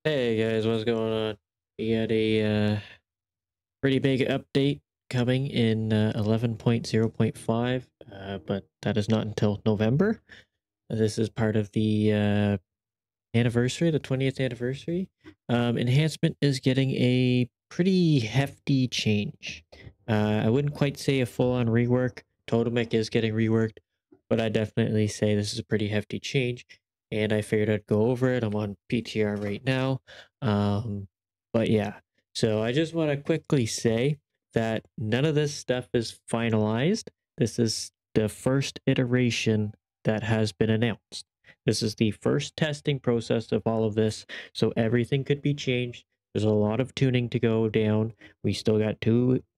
Hey guys, what's going on? We had a pretty big update coming in 11.0.5, but that is not until November. This is part of the anniversary, the 20th anniversary. Enhancement is getting a pretty hefty change. I wouldn't quite say a full-on rework. Totemic is getting reworked, but I definitely say this is a pretty hefty change, and I figured I'd go over it. I'm on PTR right now. Um, but yeah, so I just want to quickly say that none of this stuff is finalized. This is the first iteration that has been announced. This is the first testing process of all of this, so everything could be changed. There's a lot of tuning to go down. We still got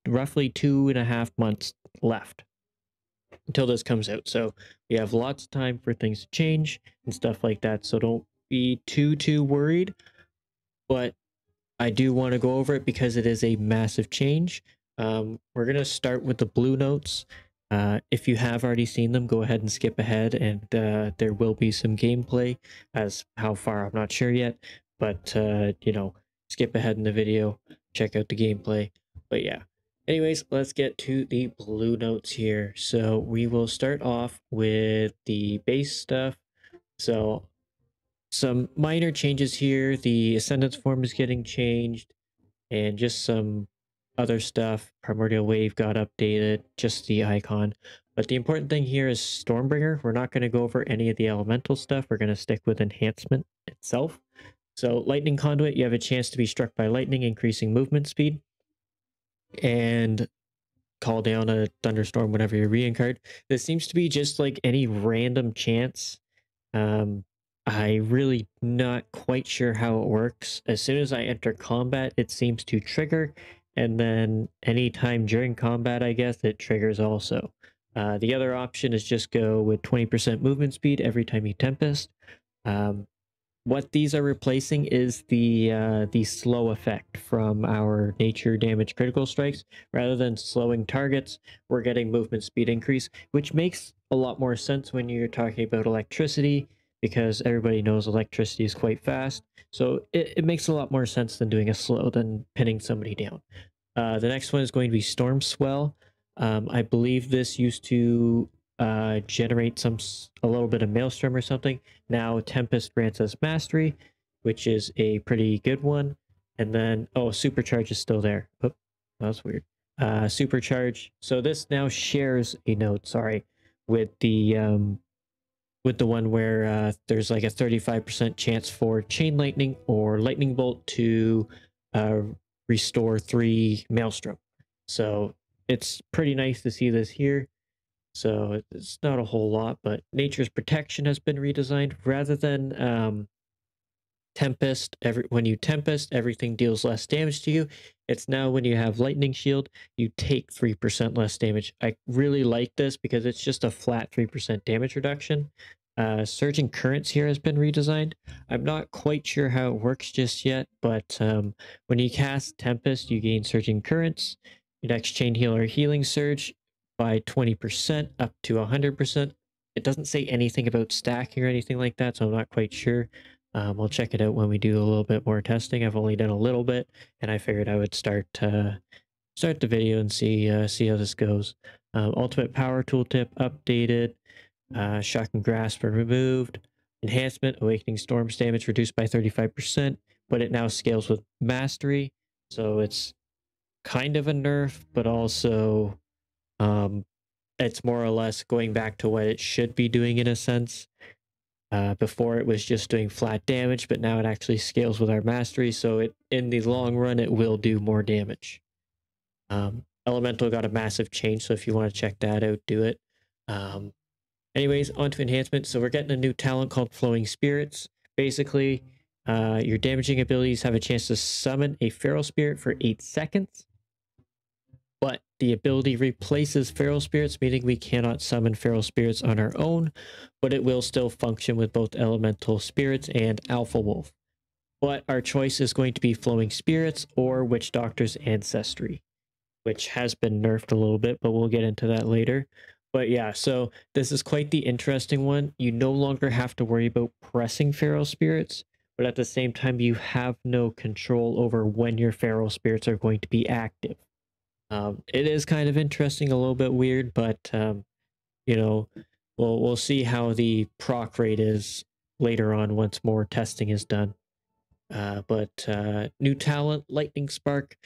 roughly 2.5 months left until this comes out. So we have lots of time for things to change and stuff like that. So don't be too worried. But I do want to go over it because it is a massive change. We're gonna start with the blue notes. If you have already seen them, go ahead and skip ahead, and there will be some gameplay. As how far, I'm not sure yet, but skip ahead in the video, check out the gameplay. But yeah, anyways, let's get to the blue notes here. So we will start off with the base stuff. So some minor changes here. The Ascendance form is getting changed, and just some other stuff. Primordial Wave got updated, just the icon. But the important thing here is Stormbringer. We're not going to go over any of the elemental stuff. We're going to stick with Enhancement itself. So Lightning Conduit, you have a chance to be struck by lightning, increasing movement speed, and call down a thunderstorm whenever you re-encard. This seems to be just like any random chance. I really not quite sure how it works. As soon as I enter combat, it seems to trigger, and then anytime during combat, I guess, it triggers also. The other option is just go with 20% movement speed every time you Tempest. Um, what these are replacing is the slow effect from our nature damage critical strikes. Rather than slowing targets, we're getting movement speed increase, which makes a lot more sense when you're talking about electricity, because everybody knows electricity is quite fast. So it makes a lot more sense than doing a slow than pinning somebody down. The next one is going to be Storm Swell. I believe this used to generate a little bit of Maelstrom or something. Now Tempest grants us Mastery, which is a pretty good one. And then, oh, Supercharge is still there. Oh, that was weird. Supercharge. So this now shares a node, sorry, with the one where there's like a 35% chance for Chain Lightning or Lightning Bolt to uh, restore 3 Maelstrom. So it's pretty nice to see this here. So it's not a whole lot, but Nature's Protection has been redesigned. Rather than Tempest, when you Tempest, everything deals less damage to you. It's now when you have Lightning Shield, you take 3% less damage. I really like this because it's just a flat 3% damage reduction. Surging Currents here has been redesigned. I'm not quite sure how it works just yet, but when you cast Tempest, you gain Surging Currents. Your next Chain Healer Healing Surge by 20% up to 100%. It doesn't say anything about stacking or anything like that, so I'm not quite sure. I'll check it out when we do a little bit more testing. I've only done a little bit, and I figured I would start the video and see how this goes. Ultimate Power Tooltip updated. Shock and Grasp are removed. Enhancement, Awakening Storm's damage reduced by 35%, but it now scales with Mastery, so it's kind of a nerf, but also it's more or less going back to what it should be doing in a sense. Before it was just doing flat damage, but now it actually scales with our mastery, so in the long run it will do more damage. Elemental got a massive change, so if you want to check that out, do it. Anyways, on to enhancement. So we're getting a new talent called Flowing Spirits. Basically, your damaging abilities have a chance to summon a feral spirit for 8 seconds. But the ability replaces feral spirits, meaning we cannot summon feral spirits on our own, but it will still function with both elemental spirits and alpha wolf. But our choice is going to be flowing spirits or witch doctor's ancestry, which has been nerfed a little bit, but we'll get into that later. But yeah, so this is quite the interesting one. You no longer have to worry about pressing feral spirits, but at the same time, you have no control over when your feral spirits are going to be active. It is kind of interesting, a little bit weird, but you know, we'll see how the proc rate is later on once more testing is done. But new talent, Lightning Spark.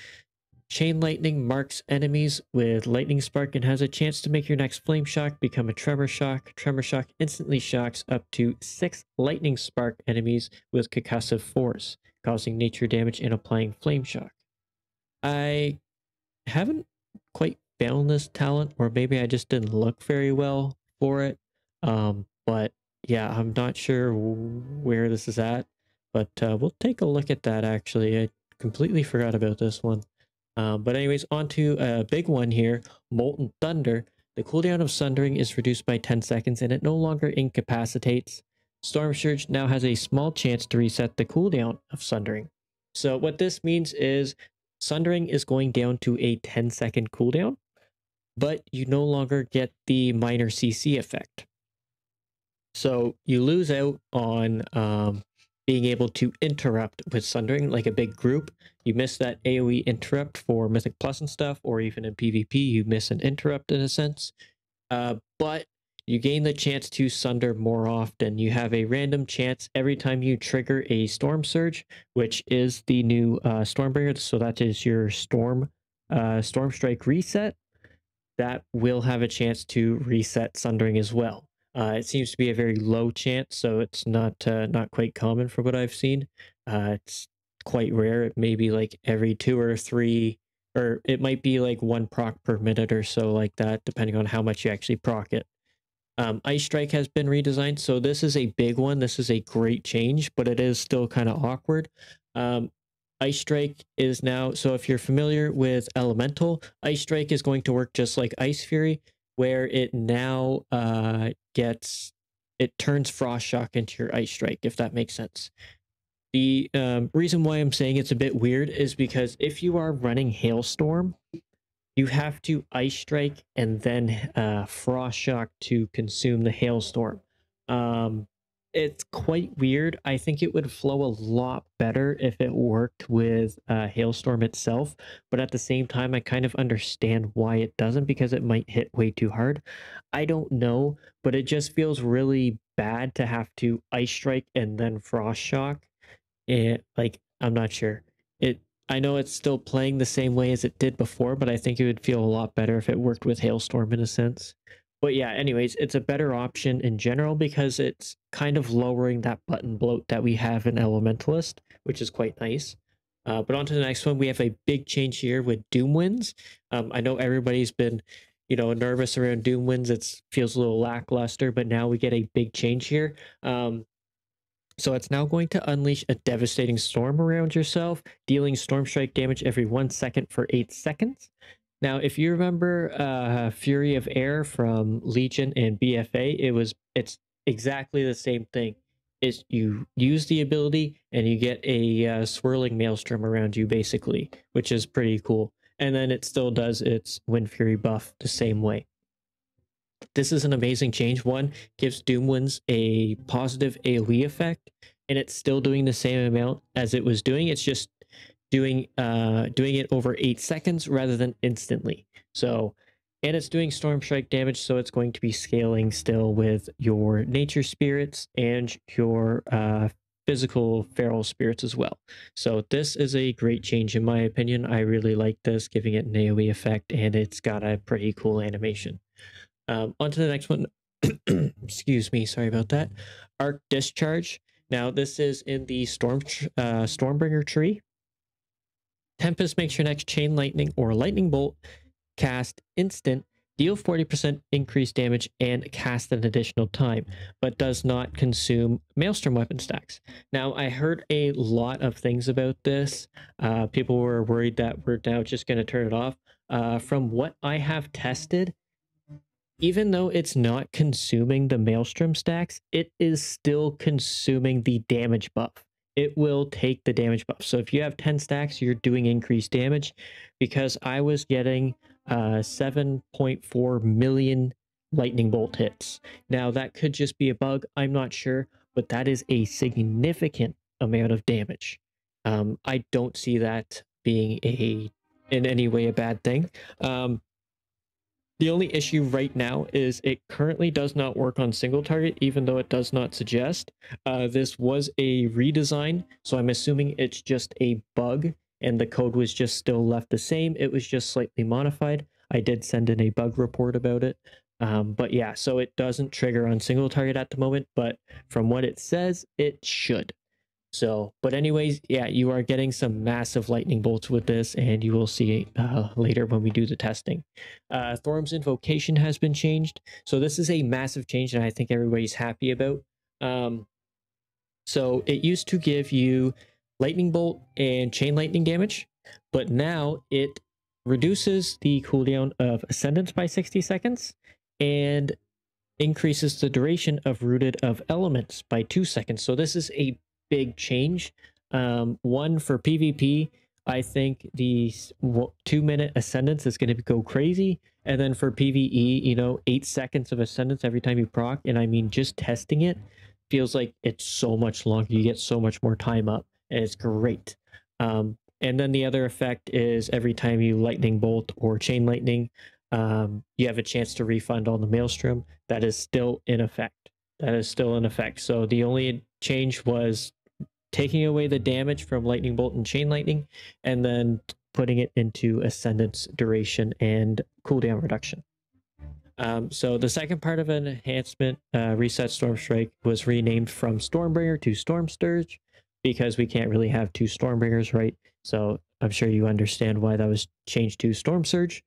Chain Lightning marks enemies with Lightning Spark and has a chance to make your next Flame Shock become a Tremor Shock. Tremor Shock instantly shocks up to 6 Lightning Spark enemies with concussive force, causing nature damage and applying Flame Shock. I haven't quite found this talent, or maybe I just didn't look very well for it. But yeah, I'm not sure where this is at, but we'll take a look at that actually. I completely forgot about this one. But anyways, on to a big one here, Molten Thunder. The cooldown of Sundering is reduced by 10 seconds and it no longer incapacitates. Storm Surge now has a small chance to reset the cooldown of Sundering. So what this means is Sundering is going down to a 10-second cooldown, but you no longer get the minor CC effect. So you lose out on being able to interrupt with Sundering like a big group. You miss that AoE interrupt for Mythic Plus and stuff, or even in PvP, you miss an interrupt in a sense. But you gain the chance to Sunder more often. You have a random chance every time you trigger a Storm Surge, which is the new Stormbringer. So that is your Storm Strike reset. That will have a chance to reset Sundering as well. It seems to be a very low chance, so it's not quite common for what I've seen. It's quite rare. It may be like every 2 or 3, or it might be like 1 proc per minute or so like that, depending on how much you actually proc it. Ice Strike has been redesigned, so this is a big one. This is a great change, but it is still kind of awkward. Ice Strike is now, so if you're familiar with Elemental, Ice Strike is going to work just like Ice Fury, where it now it turns Frost Shock into your Ice Strike, if that makes sense. The reason why I'm saying it's a bit weird is because if you are running Hailstorm, you have to Ice Strike and then Frost Shock to consume the Hailstorm. It's quite weird. I think it would flow a lot better if it worked with Hailstorm itself, but at the same time, I kind of understand why it doesn't, because it might hit way too hard. I don't know, but it just feels really bad to have to Ice Strike and then Frost Shock. Like, I'm not sure. I know it's still playing the same way as it did before, but I think it would feel a lot better if it worked with Hailstorm in a sense. But yeah, anyways, it's a better option in general because it's kind of lowering that button bloat that we have in Elementalist, which is quite nice. But on to the next one, we have a big change here with Doom Winds. I know everybody's been, nervous around Doom Winds. It feels a little lackluster, but now we get a big change here. So it's now going to unleash a devastating storm around yourself, dealing storm strike damage every 1 second for 8 seconds. Now, if you remember Fury of Air from Legion and BFA, it's exactly the same thing. Is you use the ability and you get a swirling maelstrom around you, basically, which is pretty cool. And then it still does its Wind Fury buff the same way. This is an amazing change. One, gives Doom Winds a positive AoE effect, and it's still doing the same amount as it was doing. It's just doing it over 8 seconds rather than instantly. So, and it's doing Storm Strike damage, so it's going to be scaling still with your nature spirits and your physical feral spirits as well. So this is a great change in my opinion. I really like this, giving it an AoE effect, and it's got a pretty cool animation. On to the next one. Excuse me, sorry about that. Arc Discharge. Now this is in the Stormbringer tree. Tempest makes your next Chain Lightning or Lightning Bolt cast instant, deal 40% increased damage, and cast an additional time, but does not consume Maelstrom weapon stacks. Now, I heard a lot of things about this. People were worried that we're now just going to turn it off. From what I have tested, even though it's not consuming the Maelstrom stacks, it is still consuming the damage buff. It will take the damage buff. So if you have 10 stacks, you're doing increased damage, because I was getting 7.4 million lightning bolt hits. Now that could just be a bug, I'm not sure, but that is a significant amount of damage. I don't see that being in any way a bad thing. The only issue right now is it currently does not work on single target, even though it does not suggest. This was a redesign, so I'm assuming it's just a bug and the code was just still left the same. It was just slightly modified. I did send in a bug report about it. But yeah, so it doesn't trigger on single target at the moment, but from what it says, it should. So, but anyways, yeah, you are getting some massive lightning bolts with this, and you will see later when we do the testing. Thorm's invocation has been changed. So this is a massive change, and I think everybody's happy about. So it used to give you lightning bolt and chain lightning damage, but now it reduces the cooldown of Ascendance by 60 seconds and increases the duration of Rooted of Elements by 2 seconds. So this is a big change. One, for PvP, I think the 2-minute Ascendance is going to go crazy. And then for PvE, you know, 8 seconds of Ascendance every time you proc. And I mean, just testing it feels like it's so much longer. You get so much more time up, and it's great. And then the other effect is every time you lightning bolt or chain lightning, you have a chance to refund all the Maelstrom. That is still in effect. That is still in effect. So the only change was taking away the damage from lightning bolt and chain lightning, and then putting it into Ascendance duration and cooldown reduction. So the second part of an enhancement, Reset Stormstrike, was renamed from Stormbringer to Storm Scourge because we can't really have two Stormbringers, right? So I'm sure you understand why that was changed to Storm Surge.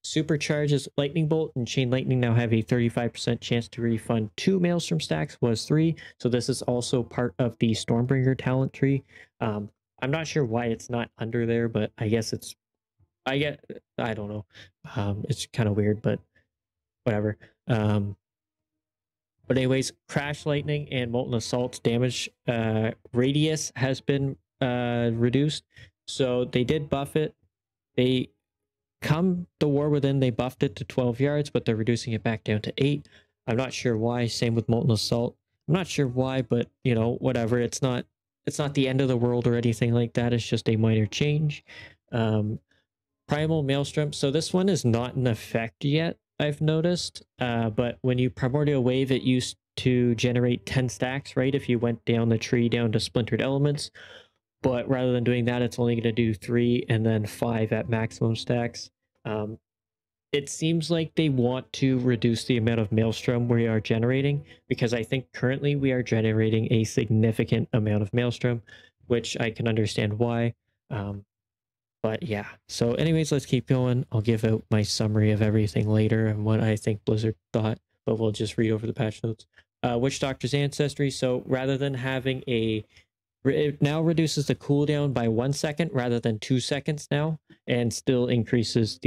Supercharges Lightning Bolt and Chain Lightning now have a 35% chance to refund 2 Maelstrom stacks, was 3. So this is also part of the Stormbringer talent tree. I'm not sure why it's not under there, but I guess it's, I don't know. It's kind of weird, but whatever. But anyways, Crash Lightning and Molten Assault's damage radius has been reduced. So they did buff it. They come the War Within, they buffed it to 12 yards, but they're reducing it back down to 8. I'm not sure why. Same with Molten Assault. I'm not sure why, but you know, whatever. It's not the end of the world or anything like that. It's just a minor change. Primal Maelstrom. So this one is not in effect yet, I've noticed. But when you Primordial Wave, it used to generate 10 stacks, right? If you went down the tree down to Splintered Elements. But rather than doing that, it's only going to do 3 and then 5 at maximum stacks. It seems like they want to reduce the amount of Maelstrom we are generating, because I think currently we are generating a significant amount of Maelstrom, which I can understand why. But yeah, so anyways, let's keep going. I'll give out my summary of everything later and what I think Blizzard thought, but we'll just read over the patch notes. Witch Doctor's Ancestry. So rather than having it now reduces the cooldown by 1 second rather than 2 seconds now, and still increases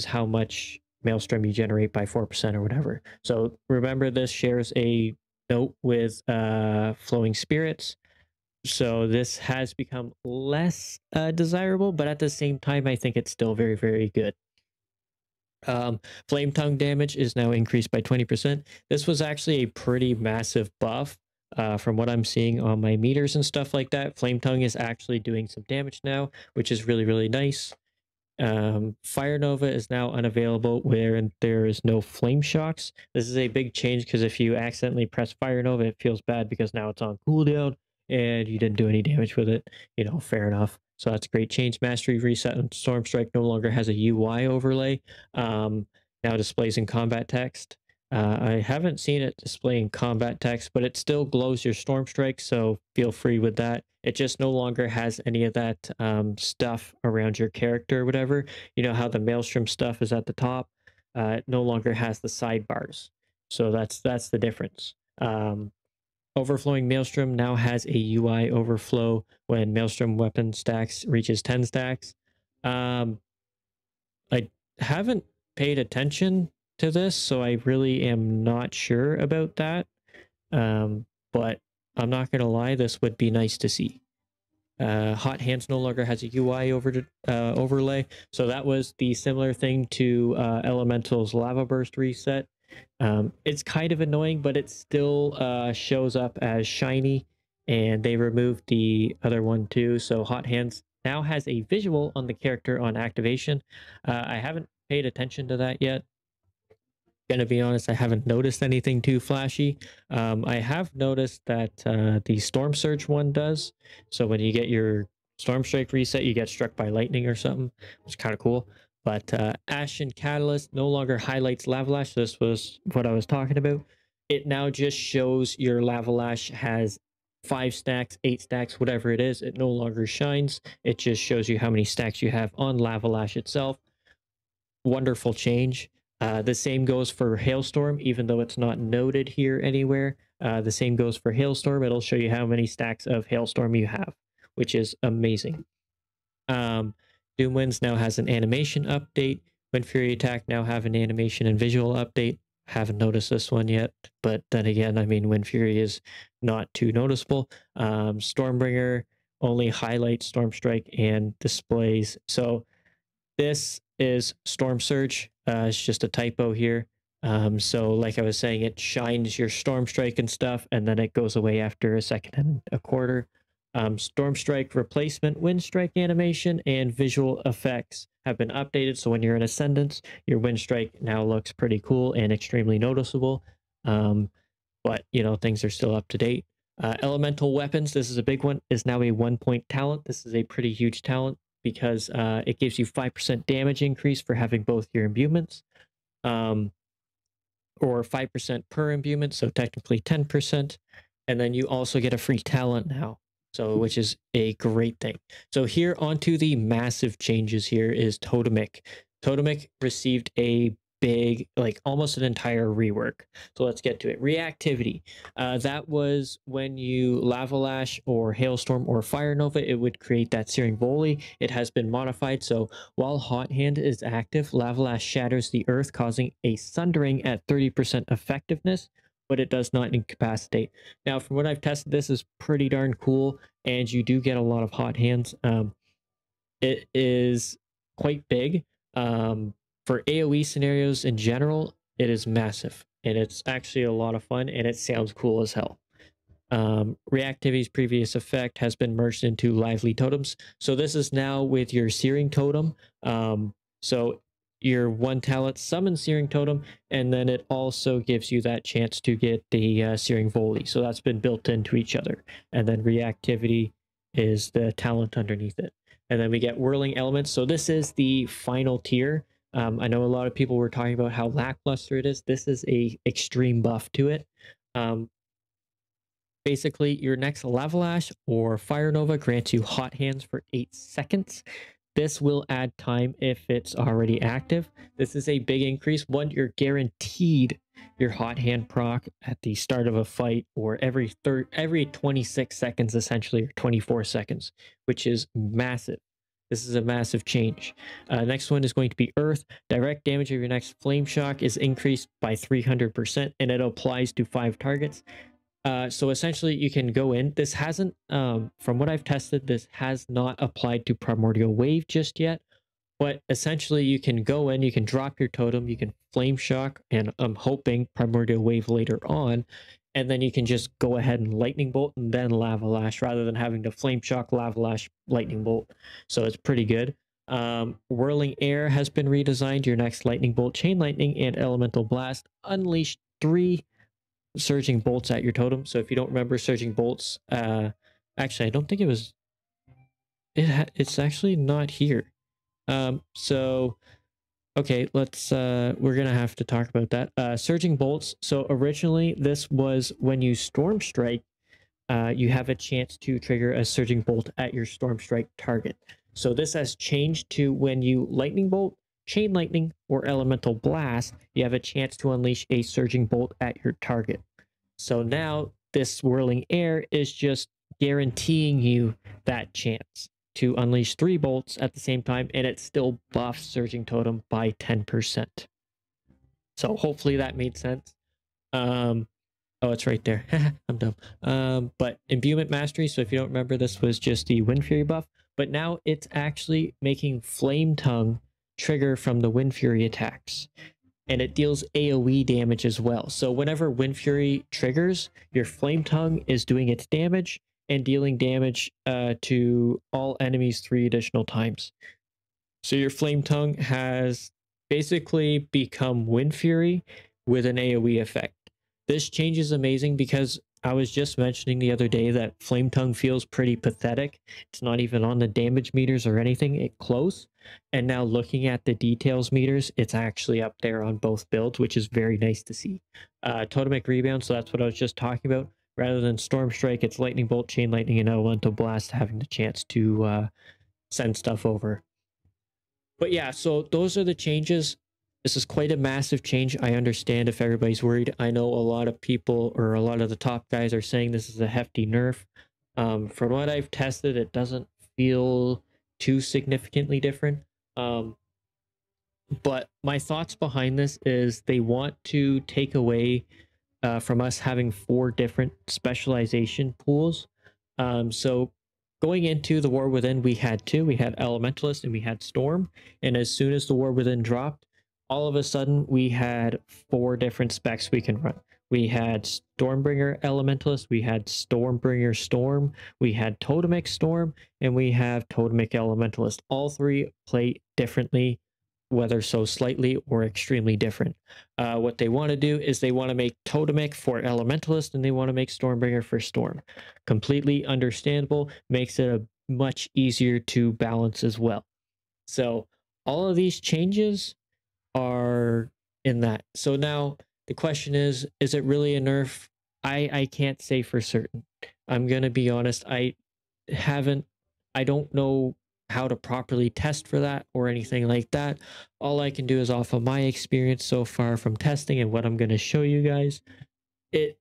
how much Maelstrom you generate by 4% or whatever. So remember, this shares a note with Flowing Spirits. So this has become less desirable, but at the same time, I think it's still very, very good. Flame Tongue damage is now increased by 20%. This was actually a pretty massive buff from what I'm seeing on my meters and stuff like that. Flame Tongue is actually doing some damage now, which is really, really nice. Fire Nova is now unavailable where there is no flame shocks. This is a big change because if you accidentally press Fire Nova, it feels bad because now it's on cooldown and you didn't do any damage with it. You know, fair enough. So that's a great change. Mastery Reset and Stormstrike no longer has a UI overlay. Now displays in combat text. I haven't seen it displaying combat text, but it still glows your Stormstrike, so feel free with that. It just no longer has any of that stuff around your character or whatever. You know how the Maelstrom stuff is at the top? It no longer has the sidebars. So that's the difference. Overflowing Maelstrom now has a UI overflow when Maelstrom weapon stacks reaches 10 stacks. I haven't paid attention to this, so I really am not sure about that. But I'm not going to lie, this would be nice to see. Hot Hands no longer has a UI overlay, so that was the similar thing to Elemental's Lava Burst reset. It's kind of annoying, but it still shows up as shiny, and they removed the other one too. So Hot Hands now has a visual on the character on activation. I haven't paid attention to that yet. Gonna be honest, I haven't noticed anything too flashy. I have noticed that the Storm Surge one does. So when you get your Storm Strike reset, you get struck by lightning or something, which is kind of cool. But Ashen Catalyst no longer highlights Lava Lash. This was what I was talking about. It now just shows your Lava Lash has 5 stacks, 8 stacks, whatever it is. It no longer shines. It just shows you how many stacks you have on Lava Lash itself. Wonderful change. The same goes for Hailstorm, even though it's not noted here anywhere. The same goes for Hailstorm. It'll show you how many stacks of Hailstorm you have, which is amazing. Doomwinds now has an animation update. Wind Fury Attack now have an animation and visual update. Haven't noticed this one yet, but then again, I mean, Wind Fury is not too noticeable. Stormbringer only highlights Storm Strike and displays. So this is Storm Surge. It's just a typo here. So like I was saying, it shines your Storm Strike and stuff, and then it goes away after a second and a quarter. Storm Strike replacement, Wind Strike animation, and visual effects have been updated. So when you're in Ascendance, your Wind Strike now looks pretty cool and extremely noticeable. But, you know, things are still up to date. Elemental Weapons, this is a big one, is now a 1-point talent. This is a pretty huge talent because it gives you 5% damage increase for having both your imbuements, or 5% per imbuement, so technically 10%. And then you also get a free talent now, so which is a great thing. So here onto the massive changes here is Totemic. Totemic received a big, like almost an entire rework. So let's get to it. Reactivity. That was when you Lava Lash or Hailstorm or Fire Nova, it would create that Searing Volley. It has been modified, so while Hot Hand is active, Lava Lash shatters the earth, causing a sundering at 30% effectiveness, but it does not incapacitate. Now, from what I've tested, this is pretty darn cool, and you do get a lot of Hot Hands. It is quite big. For AoE scenarios in general, it is massive, and it's actually a lot of fun, and it sounds cool as hell. Reactivity's previous effect has been merged into Lively Totems. So this is now with your Searing Totem. So your one talent summon Searing Totem, and then it also gives you that chance to get the Searing Volley. So that's been built into each other. And then Reactivity is the talent underneath it. And then we get Whirling Elements. So this is the final tier. I know a lot of people were talking about how lackluster it is. This is a extreme buff to it. Basically, your next Lava Lash or Fire Nova grants you Hot Hands for 8 seconds. This will add time if it's already active. This is a big increase. One, you're guaranteed your Hot Hand proc at the start of a fight, or every 26 seconds, essentially, or 24 seconds, which is massive. This is a massive change. Next one is going to be Earth. Direct damage of your next Flame Shock is increased by 300%, and it applies to 5 targets. So essentially, you can go in. This hasn't, from what I've tested, this has not applied to Primordial Wave just yet. But essentially, you can go in, you can drop your totem, you can Flame Shock, and I'm hoping Primordial Wave later on. And then you can just go ahead and Lightning Bolt and then Lava Lash, rather than having to Flame Shock, Lava Lash, Lightning Bolt. So it's pretty good. Whirling Air has been redesigned. Your next Lightning Bolt, Chain Lightning, and Elemental Blast unleash 3 Surging Bolts at your totem. So if you don't remember Surging Bolts, actually, I don't think it was... It's actually not here. So... Okay, let's, we're gonna have to talk about that. Surging Bolts. So originally, this was when you Storm Strike, you have a chance to trigger a Surging Bolt at your Storm Strike target. So this has changed to when you Lightning Bolt, Chain Lightning, or Elemental Blast, you have a chance to unleash a Surging Bolt at your target. So now, this Whirling Air is just guaranteeing you that chance to unleash 3 bolts at the same time, and it still buffs Surging Totem by 10%. So hopefully that made sense. Oh, it's right there. I'm dumb. But Imbuement Mastery, so if you don't remember, this was just the Wind Fury buff, but now it's actually making Flame Tongue trigger from the Wind Fury attacks. and it deals AoE damage as well. So whenever Wind Fury triggers, your Flame Tongue is doing its damage and dealing damage to all enemies 3 additional times. So your Flame Tongue has basically become Wind Fury with an AoE effect. This change is amazing because I was just mentioning the other day that Flame Tongue feels pretty pathetic. It's not even on the damage meters or anything, it's close. And now looking at the details meters, it's actually up there on both builds, which is very nice to see. Totemic Rebound, so that's what I was just talking about. Rather than Storm Strike, it's Lightning Bolt, Chain Lightning, and Elemental Blast having the chance to send stuff over. But yeah, so those are the changes. This is quite a massive change. I understand if everybody's worried. I know a lot of people or a lot of the top guys are saying this is a hefty nerf. From what I've tested, it doesn't feel too significantly different. But my thoughts behind this is they want to take away from us having 4 different specialization pools. So going into the War Within, we had 2. We had Elementalist and we had Storm. And as soon as the War Within dropped, all of a sudden we had 4 different specs we can run. We had Stormbringer Elementalist, we had Stormbringer Storm, we had Totemic Storm, and we have Totemic Elementalist. All 3 play differently, whether so slightly or extremely different. What they want to do is they want to make Totemic for Elementalist and they want to make Stormbringer for Storm. Completely understandable, makes it a much easier to balance as well. So all of these changes are in that. So now the question is it really a nerf? I can't say for certain. I'm going to be honest, I don't know how to properly test for that or anything like that. All I can do is off of my experience so far from testing and what I'm going to show you guys. It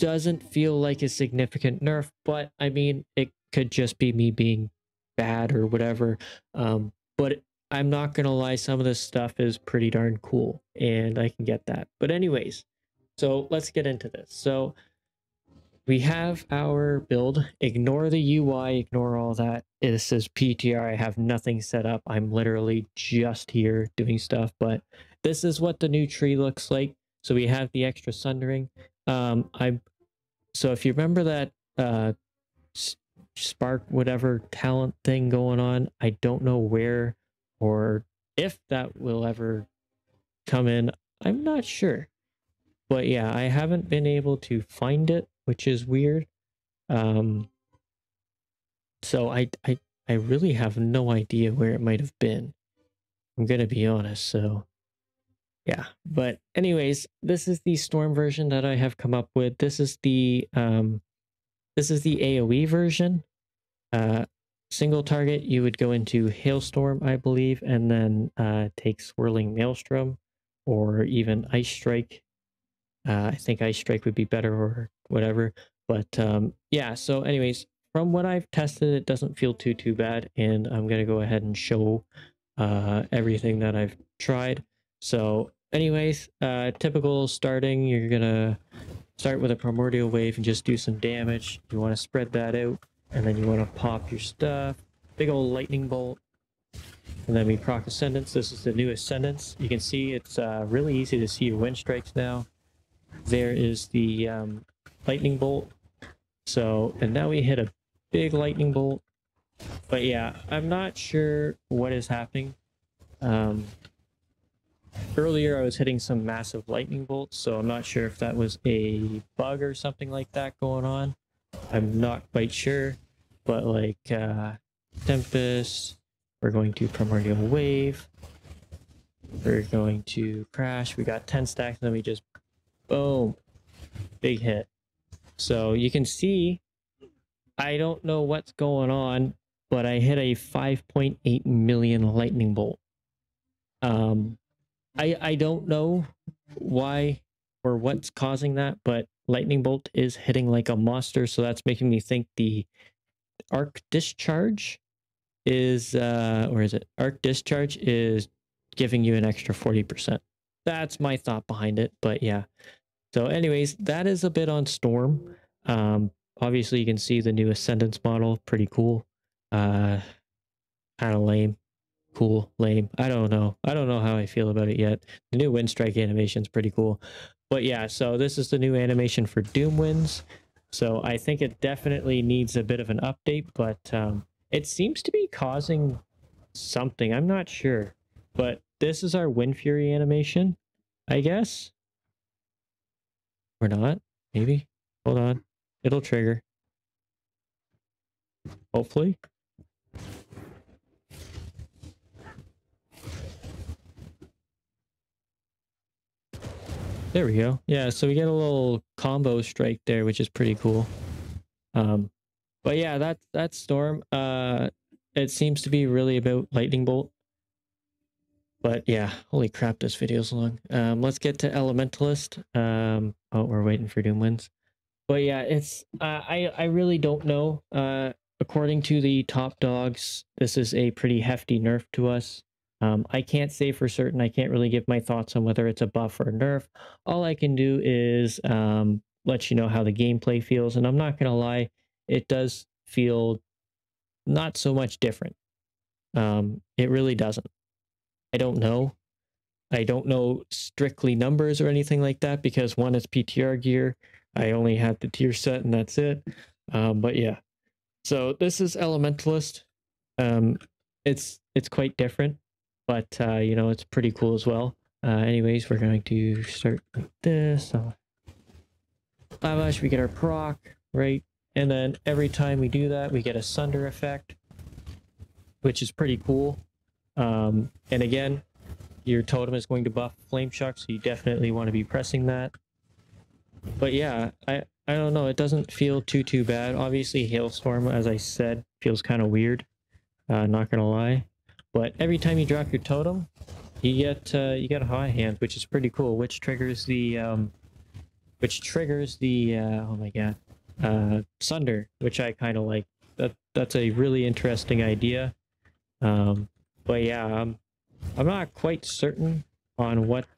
doesn't feel like a significant nerf, but I mean, it could just be me being bad or whatever. But I'm not going to lie, some of this stuff is pretty darn cool and I can get that. But anyways, so let's get into this. So we have our build. Ignore the UI, ignore all that. This is PTR. I have nothing set up. I'm literally just here doing stuff, but this is what the new tree looks like. So we have the extra sundering. So if you remember that Spark whatever talent thing going on, I don't know where or if that will ever come in. I'm not sure. But yeah, I haven't been able to find it, which is weird. So I really have no idea where it might have been. I'm gonna be honest, so yeah. But anyways, this is the Storm version that I have come up with. This is the AoE version. Single target, you would go into Hailstorm, I believe, and then take Swirling Maelstrom or even Ice Strike. I think Ice Strike would be better or whatever. But yeah, so anyways, from what I've tested, it doesn't feel too bad. And I'm going to go ahead and show everything that I've tried. So anyways, typical starting, you're going to start with a Primordial Wave and just do some damage. You want to spread that out. And then you want to pop your stuff. Big old Lightning Bolt. And then we proc Ascendance. This is the new Ascendance. You can see it's really easy to see your wind strikes now. There is the Lightning Bolt. So, and now we hit a big Lightning Bolt. But yeah, I'm not sure what is happening. Earlier I was hitting some massive Lightning Bolts, so I'm not sure if that was a bug or something like that going on. I'm not quite sure, but like Tempest, we're going to Primordial Wave, we're going to Crash, we got 10 stacks, and then we just, boom, big hit. So you can see, I don't know what's going on, but I hit a 5.8 million Lightning Bolt. I don't know why or what's causing that, but Lightning Bolt is hitting like a monster, so that's making me think the Arc Discharge is, or is it? Arc Discharge is giving you an extra 40%. That's my thought behind it, but yeah. So anyways, that is a bit on Storm. Obviously you can see the new Ascendance model, pretty cool. Kind of lame, cool, lame. I don't know. I don't know how I feel about it yet. The new wind strike animation is pretty cool. But yeah, so this is the new animation for Doom Winds. So I think it definitely needs a bit of an update, but it seems to be causing something. I'm not sure. But this is our Wind Fury animation, I guess. Or not. Maybe. Hold on. It'll trigger. Hopefully. There we go. Yeah, so we get a little combo strike there, which is pretty cool. But yeah, that storm. It seems to be really about lightning bolt. But yeah, holy crap, this video's long. Let's get to Elementalist. Oh, we're waiting for Doom Winds. But yeah, it's I really don't know. According to the top dogs, this is a pretty hefty nerf to us. I can't say for certain. I can't really give my thoughts on whether it's a buff or a nerf. All I can do is let you know how the gameplay feels, and I'm not gonna lie, it does feel not so much different. It really doesn't. I don't know. I don't know strictly numbers or anything like that because one is PTR gear. I only had the tier set and that's it. But yeah, so this is Elementalist. It's quite different, but you know, it's pretty cool as well. Anyways, we're going to start like this. Lavash, we get our proc, right? And then every time we do that, we get a Sunder effect, which is pretty cool. And again, your totem is going to buff Flame Shock, so you definitely want to be pressing that. But yeah, I don't know. It doesn't feel too bad. Obviously, Hailstorm, as I said, feels kind of weird. Not gonna lie. But every time you drop your totem, you get a high hand, which is pretty cool. Which triggers the oh my god, Sunder, which I kind of like. That's a really interesting idea. But yeah, I'm not quite certain on what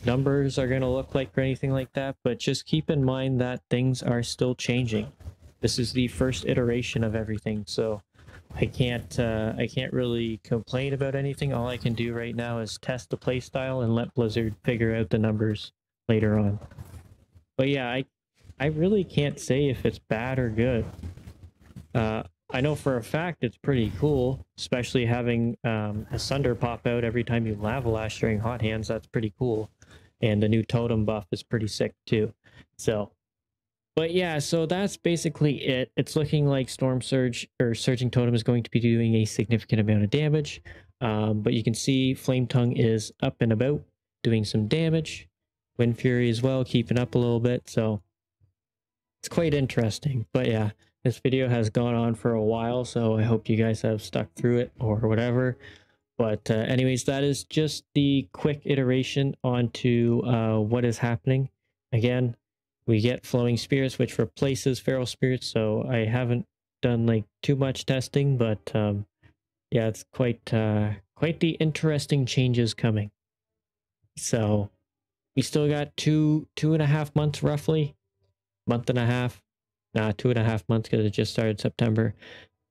numbers are going to look like or anything like that, but just keep in mind that things are still changing. This is the first iteration of everything, so I can't really complain about anything. All I can do right now is test the playstyle and let Blizzard figure out the numbers later on. But yeah, I really can't say if it's bad or good. I know for a fact it's pretty cool, especially having a Sunder pop out every time you Lava Lash during hot hands. That's pretty cool. And the new totem buff is pretty sick too. So, but yeah, so that's basically it. It's looking like Storm Surge or Surging Totem is going to be doing a significant amount of damage. But you can see Flame Tongue is up and about, doing some damage. Wind Fury as well, keeping up a little bit. So it's quite interesting. But yeah, this video has gone on for a while, so I hope you guys have stuck through it or whatever. But anyways, that is just the quick iteration onto what is happening. Again, we get Flowing Spirits, which replaces Feral Spirits, so I haven't done like too much testing, but yeah, it's quite the interesting changes coming. So we still got two and a half months roughly, month and a half. Nah, 2.5 months because it just started September.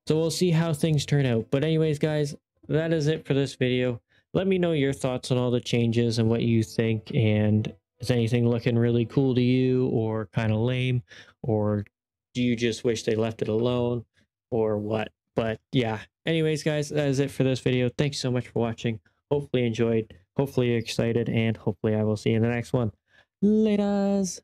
So we'll see how things turn out. But anyways, guys, that is it for this video. Let me know your thoughts on all the changes and what you think. And is anything looking really cool to you or kind of lame? Or do you just wish they left it alone or what? But yeah, anyways, guys, that is it for this video. Thanks so much for watching. Hopefully you enjoyed. Hopefully you're excited. And hopefully I will see you in the next one. Laters!